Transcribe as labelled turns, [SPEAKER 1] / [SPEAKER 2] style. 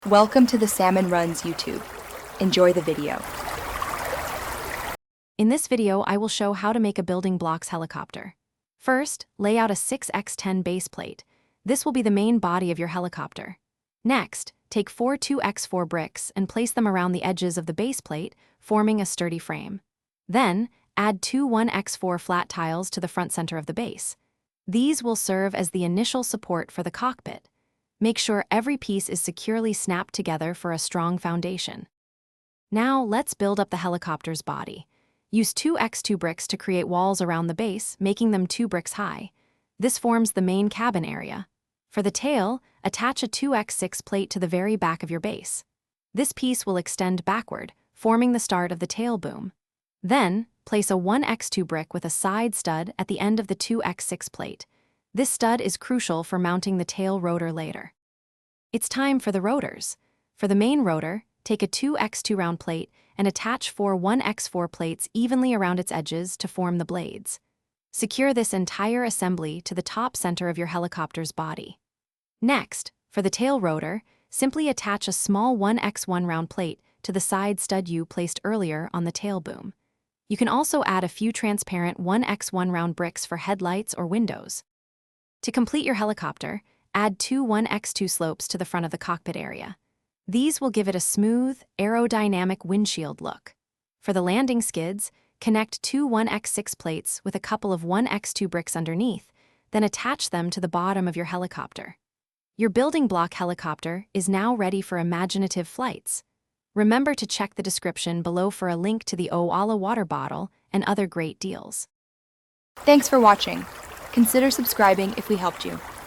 [SPEAKER 1] Welcome to the Salmon Runs YouTube. Enjoy the video.
[SPEAKER 2] In this video, I will show how to make a building blocks helicopter. First, lay out a 6x10 base plate. This will be the main body of your helicopter. Next, take 4 2x4 bricks and place them around the edges of the base plate, forming a sturdy frame. Then, add 2 1x4 flat tiles to the front center of the base. These will serve as the initial support for the cockpit. Make sure every piece is securely snapped together for a strong foundation. Now, let's build up the helicopter's body. Use 2x2 bricks to create walls around the base, making them 2 bricks high. This forms the main cabin area. For the tail, attach a 2x6 plate to the very back of your base. This piece will extend backward, forming the start of the tail boom. Then, place a 1x2 brick with a side stud at the end of the 2x6 plate. This stud is crucial for mounting the tail rotor later. It's time for the rotors. For the main rotor, take a 2x2 round plate and attach 4 1x4 plates evenly around its edges to form the blades. Secure this entire assembly to the top center of your helicopter's body. Next, for the tail rotor, simply attach a small 1x1 round plate to the side stud you placed earlier on the tail boom. You can also add a few transparent 1x1 round bricks for headlights or windows. To complete your helicopter, add 2 1x2 slopes to the front of the cockpit area. These will give it a smooth, aerodynamic windshield look. For the landing skids, connect 2 1x6 plates with a couple of 1x2 bricks underneath, then attach them to the bottom of your helicopter. Your building block helicopter is now ready for imaginative flights. Remember to check the description below for a link to the Oala water bottle and other great deals.
[SPEAKER 1] Thanks for watching. Consider subscribing if we helped you.